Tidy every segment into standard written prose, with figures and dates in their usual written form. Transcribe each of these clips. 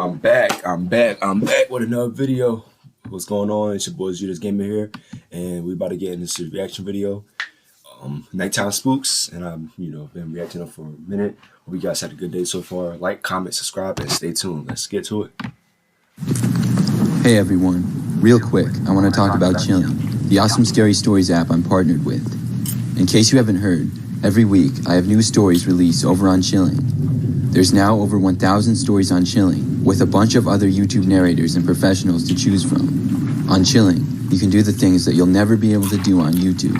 I'm back with another video. What's going on? It's your boy Judas Gamer here, and we about to get in this reaction video. Nighttime Spooks, and I've been reacting them for a minute. Hope you guys had a good day so far. Like, comment, subscribe, and stay tuned. Let's get to it. Hey everyone, real quick, I want to talk about Chilling, the awesome scary stories app I'm partnered with. In case you haven't heard, every week I have new stories released over on Chilling. There's now over 1,000 stories on Chilling, with a bunch of other YouTube narrators and professionals to choose from. On Chilling, you can do the things that you'll never be able to do on YouTube.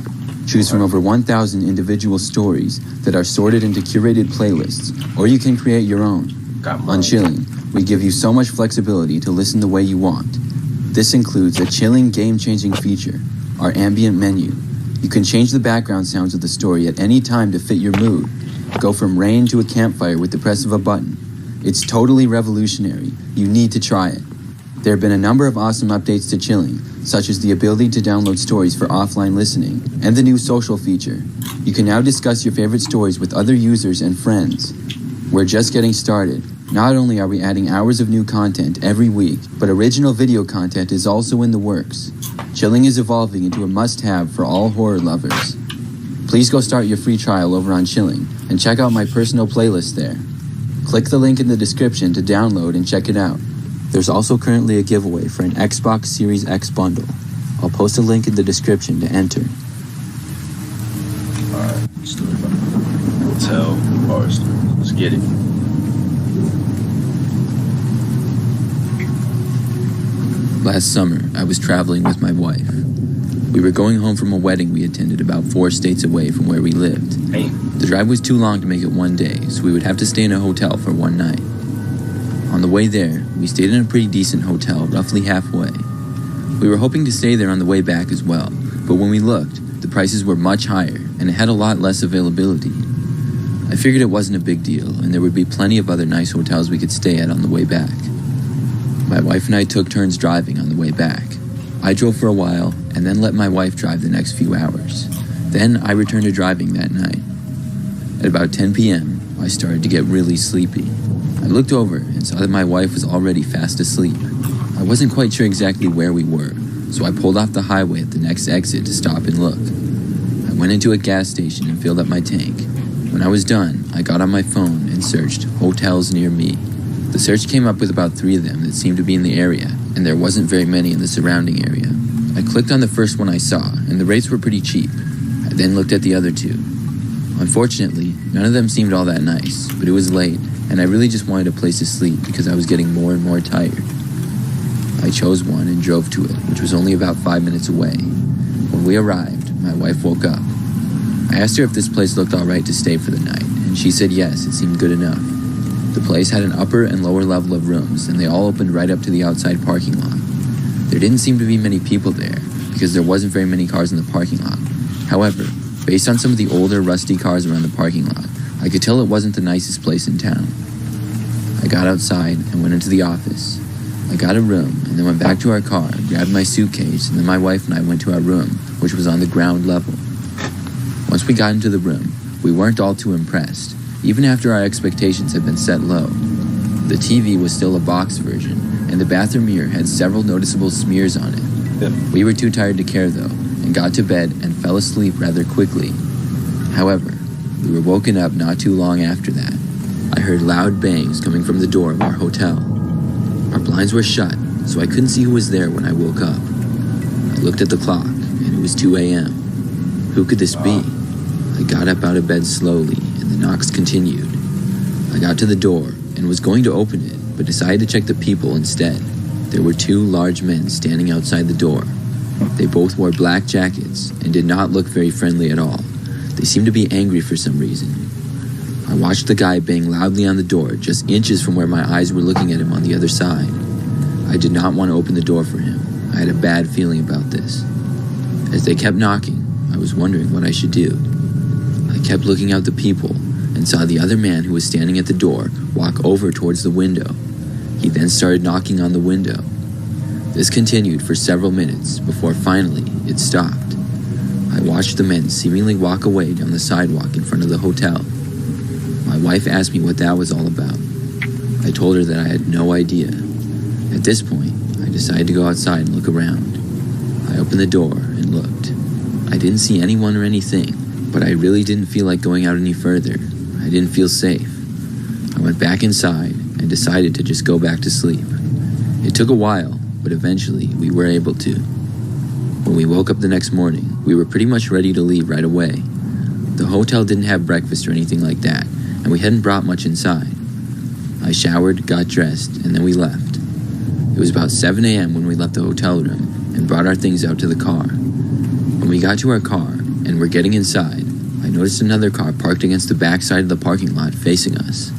Choose from over 1,000 individual stories that are sorted into curated playlists, or you can create your own. On Chilling, we give you so much flexibility to listen the way you want. This includes a Chilling game-changing feature, our ambient menu. You can change the background sounds of the story at any time to fit your mood. Go from rain to a campfire with the press of a button. It's totally revolutionary. You need to try it. There have been a number of awesome updates to Chilling, such as the ability to download stories for offline listening, and the new social feature. You can now discuss your favorite stories with other users and friends. We're just getting started. Not only are we adding hours of new content every week, but original video content is also in the works. Chilling is evolving into a must-have for all horror lovers. Please go start your free trial over on Chilling, and check out my personal playlist there. Click the link in the description to download and check it out. There's also currently a giveaway for an Xbox Series X bundle. I'll post a link in the description to enter. Alright, story about hotel horror story. Let's get it. Last summer, I was traveling with my wife. We were going home from a wedding we attended about 4 states away from where we lived. Hey. The drive was too long to make it one day, so we would have to stay in a hotel for one night. On the way there, we stayed in a pretty decent hotel, roughly halfway. We were hoping to stay there on the way back as well, but when we looked, the prices were much higher, and it had a lot less availability. I figured it wasn't a big deal, and there would be plenty of other nice hotels we could stay at on the way back. My wife and I took turns driving on the way back. I drove for a while, and then let my wife drive the next few hours. Then I returned to driving that night. At about 10 p.m., I started to get really sleepy. I looked over and saw that my wife was already fast asleep. I wasn't quite sure exactly where we were, so I pulled off the highway at the next exit to stop and look. I went into a gas station and filled up my tank. When I was done, I got on my phone and searched hotels near me. The search came up with about 3 of them that seemed to be in the area, and there wasn't very many in the surrounding area. I clicked on the first one I saw, and the rates were pretty cheap. I then looked at the other 2. Unfortunately, none of them seemed all that nice, but it was late, and I really just wanted a place to sleep because I was getting more and more tired. I chose one and drove to it, which was only about 5 minutes away. When we arrived, my wife woke up. I asked her if this place looked alright to stay for the night, and she said yes, it seemed good enough. The place had an upper and lower level of rooms, and they all opened right up to the outside parking lot. There didn't seem to be many people there, because there wasn't very many cars in the parking lot. However, based on some of the older, rusty cars around the parking lot, I could tell it wasn't the nicest place in town. I got outside and went into the office. I got a room, and then went back to our car, grabbed my suitcase, and then my wife and I went to our room, which was on the ground level. Once we got into the room, we weren't all too impressed, even after our expectations had been set low. The TV was still a box version, and the bathroom mirror had several noticeable smears on it. We were too tired to care though, and got to bed and fell asleep rather quickly. However, we were woken up not too long after that. I heard loud bangs coming from the door of our hotel. Our blinds were shut, so I couldn't see who was there when I woke up. I looked at the clock, and it was 2 a.m. Who could this be? I got up out of bed slowly, and the knocks continued. I got to the door and was going to open it, but decided to check the people instead. There were 2 large men standing outside the door. They both wore black jackets and did not look very friendly at all. They seemed to be angry for some reason. I watched the guy bang loudly on the door just inches from where my eyes were looking at him on the other side. I did not want to open the door for him. I had a bad feeling about this. As they kept knocking, I was wondering what I should do. I kept looking out the people and saw the other man who was standing at the door walk over towards the window. He then started knocking on the window. This continued for several minutes before finally it stopped. I watched the men seemingly walk away down the sidewalk in front of the hotel. My wife asked me what that was all about. I told her that I had no idea. At this point, I decided to go outside and look around. I opened the door and looked. I didn't see anyone or anything, but I really didn't feel like going out any further. I didn't feel safe. I went back inside and decided to just go back to sleep. It took a while, but eventually we were able to. When we woke up the next morning, we were pretty much ready to leave right away. The hotel didn't have breakfast or anything like that, and we hadn't brought much inside. I showered, got dressed, and then we left. It was about 7 a.m. when we left the hotel room and brought our things out to the car. When we got to our car and were getting inside, I noticed another car parked against the back side of the parking lot facing us.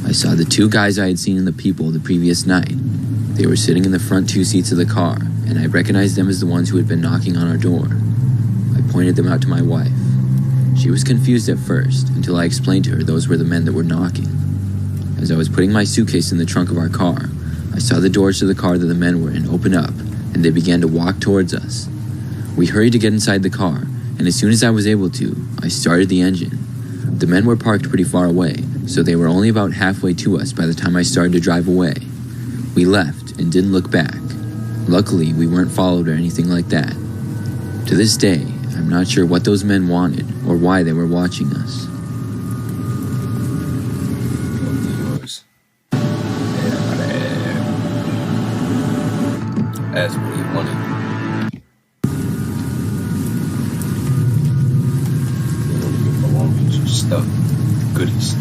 I saw the two guys I had seen in the People the previous night. They were sitting in the front two seats of the car, and I recognized them as the ones who had been knocking on our door. I pointed them out to my wife. She was confused at first, until I explained to her those were the men that were knocking. As I was putting my suitcase in the trunk of our car, I saw the doors to the car that the men were in open up, and they began to walk towards us. We hurried to get inside the car, and as soon as I was able to, I started the engine. The men were parked pretty far away, so they were only about halfway to us by the time I started to drive away. We left and didn't look back. Luckily, we weren't followed or anything like that. To this day, I'm not sure what those men wanted or why they were watching us. That's what he wanted. Stuff. Goodies.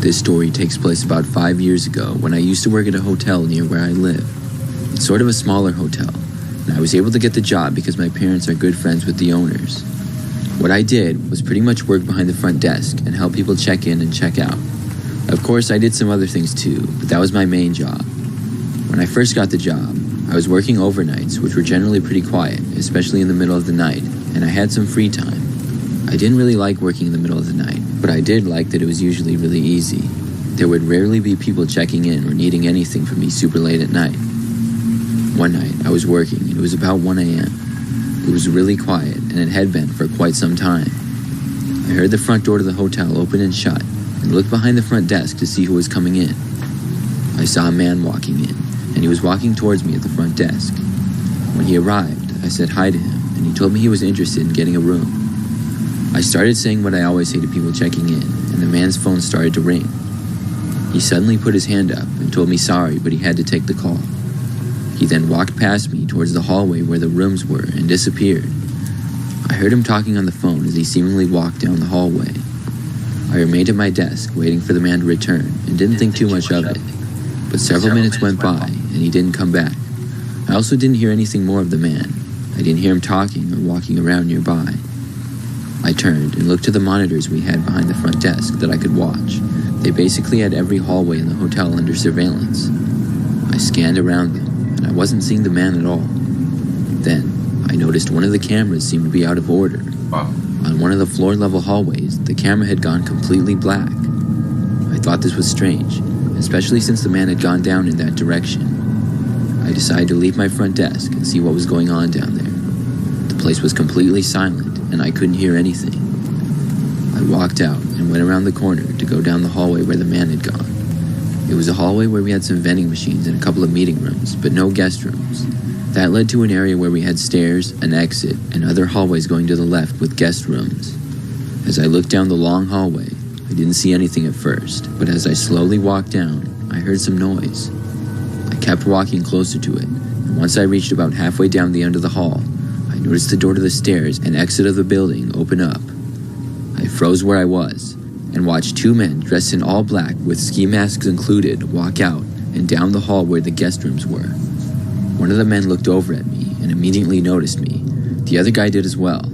This story takes place about 5 years ago when I used to work at a hotel near where I live. It's sort of a smaller hotel, and I was able to get the job because my parents are good friends with the owners. What I did was pretty much work behind the front desk and help people check in and check out. Of course, I did some other things too, but that was my main job. When I first got the job, I was working overnights, which were generally pretty quiet, especially in the middle of the night, and I had some free time. I didn't really like working in the middle of the night, but I did like that it was usually really easy. There would rarely be people checking in or needing anything from me super late at night. One night, I was working, and it was about 1 a.m. It was really quiet, and it had been for quite some time. I heard the front door to the hotel open and shut, and looked behind the front desk to see who was coming in. I saw a man walking in, and he was walking towards me at the front desk. When he arrived, I said hi to him, and he told me he was interested in getting a room. I started saying what I always say to people checking in, and the man's phone started to ring. He suddenly put his hand up and told me sorry, but he had to take the call. He then walked past me towards the hallway where the rooms were and disappeared. I heard him talking on the phone as he seemingly walked down the hallway. I remained at my desk waiting for the man to return and didn't think too much of it. But several minutes went by and he didn't come back. I also didn't hear anything more of the man. I didn't hear him talking or walking around nearby. I turned and looked to the monitors we had behind the front desk that I could watch. They basically had every hallway in the hotel under surveillance. I scanned around them, and I wasn't seeing the man at all. Then, I noticed one of the cameras seemed to be out of order. Wow. On one of the floor-level hallways, the camera had gone completely black. I thought this was strange, especially since the man had gone down in that direction. I decided to leave my front desk and see what was going on down there. The place was completely silent, and I couldn't hear anything. I walked out and went around the corner to go down the hallway where the man had gone. It was a hallway where we had some vending machines and a couple of meeting rooms, but no guest rooms. That led to an area where we had stairs, an exit, and other hallways going to the left with guest rooms. As I looked down the long hallway, I didn't see anything at first, but as I slowly walked down, I heard some noise. I kept walking closer to it, and once I reached about halfway down the end of the hall, I noticed the door to the stairs and exit of the building open up. I froze where I was and watched two men dressed in all black with ski masks included walk out and down the hall where the guest rooms were. One of the men looked over at me and immediately noticed me. The other guy did as well.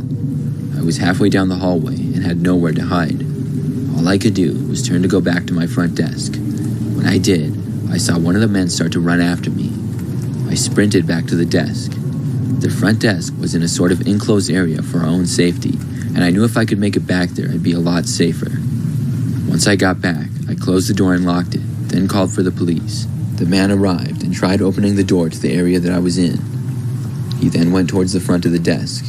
I was halfway down the hallway and had nowhere to hide. All I could do was turn to go back to my front desk. When I did, I saw one of the men start to run after me. I sprinted back to the desk. The front desk was in a sort of enclosed area for our own safety, and I knew if I could make it back there, I'd be a lot safer. Once I got back, I closed the door and locked it, then called for the police. The man arrived and tried opening the door to the area that I was in. He then went towards the front of the desk.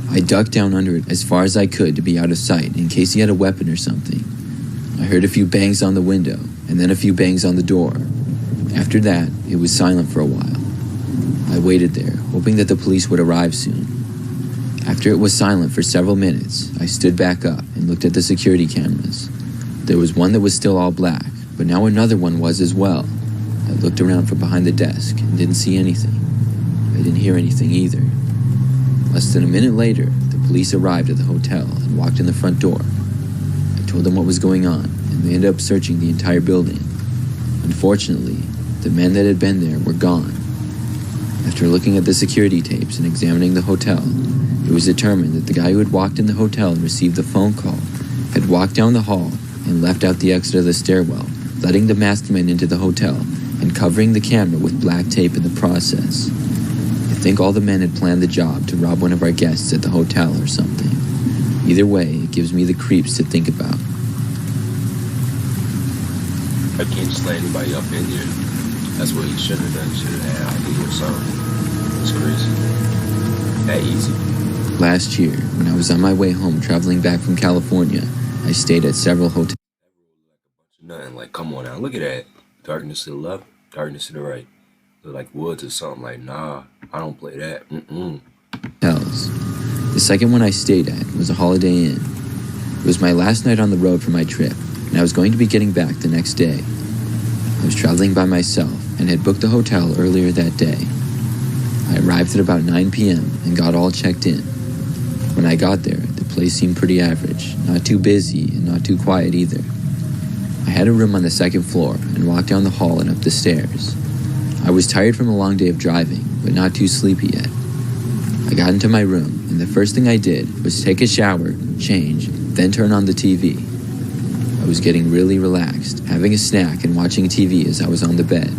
I ducked down under it as far as I could to be out of sight in case he had a weapon or something. I heard a few bangs on the window, and then a few bangs on the door. After that, it was silent for a while. I waited there, hoping that the police would arrive soon. After it was silent for several minutes, I stood back up and looked at the security cameras. There was one that was still all black, but now another one was as well. I looked around from behind the desk and didn't see anything. I didn't hear anything either. Less than a minute later, the police arrived at the hotel and walked in the front door. I told them what was going on, and they ended up searching the entire building. Unfortunately, the men that had been there were gone. After looking at the security tapes and examining the hotel, it was determined that the guy who had walked in the hotel and received the phone call had walked down the hall and left out the exit of the stairwell, letting the masked man into the hotel and covering the camera with black tape in the process. I think all the men had planned the job to rob one of our guests at the hotel or something. Either way, it gives me the creeps to think about. I can't just let anybody up in here. That's what he should have done. Should have had ID or something. It's crazy. That easy. Last year, when I was on my way home traveling back from California, I stayed at several hotels. Nothing like, come on now, look at that. Darkness to the left, darkness to the right. Look like woods or something. Like, nah, I don't play that. The second one I stayed at was a Holiday Inn. It was my last night on the road for my trip, and I was going to be getting back the next day. I was traveling by myself and had booked the hotel earlier that day. I arrived at about 9 p.m. and got all checked in. When I got there, the place seemed pretty average, not too busy and not too quiet either. I had a room on the second floor and walked down the hall and up the stairs. I was tired from a long day of driving, but not too sleepy yet. I got into my room, and the first thing I did was take a shower, change, then turn on the TV. I was getting really relaxed, having a snack and watching TV as I was on the bed.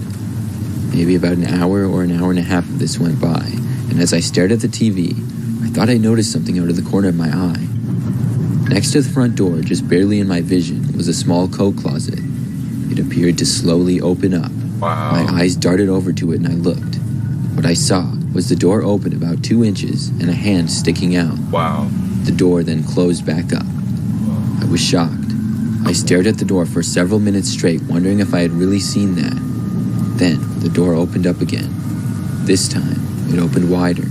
Maybe about an hour or an hour and a half of this went by, and as I stared at the TV, I thought I noticed something out of the corner of my eye. Next to the front door, just barely in my vision, was a small coat closet. It appeared to slowly open up. Wow. My eyes darted over to it and I looked. What I saw was the door open about 2 inches and a hand sticking out. Wow. The door then closed back up. I was shocked. I stared at the door for several minutes straight, wondering if I had really seen that. Then, the door opened up again. This time, it opened wider.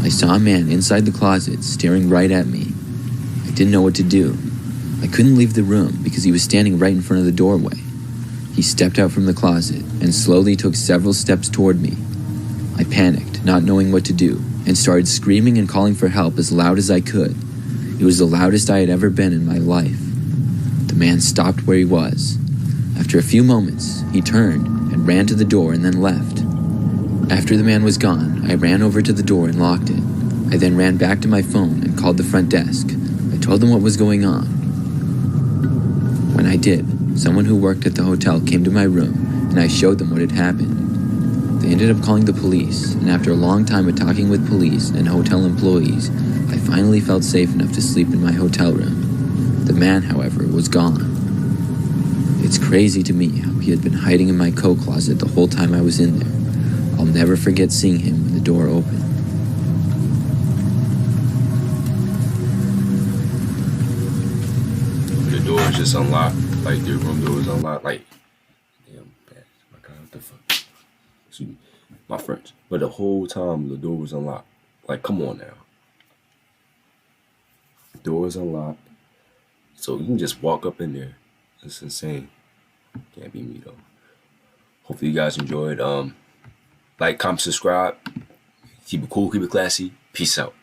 I saw a man inside the closet, staring right at me. I didn't know what to do. I couldn't leave the room because he was standing right in front of the doorway. He stepped out from the closet and slowly took several steps toward me. I panicked, not knowing what to do, and started screaming and calling for help as loud as I could. It was the loudest I had ever been in my life. The man stopped where he was. After a few moments, he turned and ran to the door and then left. After the man was gone, I ran over to the door and locked it. I then ran back to my phone and called the front desk. I told them what was going on. When I did, someone who worked at the hotel came to my room and I showed them what had happened. They ended up calling the police, and after a long time of talking with police and hotel employees, I finally felt safe enough to sleep in my hotel room. The man, however, was gone. It's crazy to me how he had been hiding in my coat closet the whole time I was in there. I'll never forget seeing him when the door opened. The door is just unlocked. Like, your room door is unlocked. Like, damn, my God, what the fuck? Excuse me, my French. But the whole time, the door was unlocked. Like, come on now. The door is unlocked. So you can just walk up in there. It's insane. Can't be me, though. Hopefully you guys enjoyed. Like, comment, subscribe. Keep it cool, keep it classy. Peace out.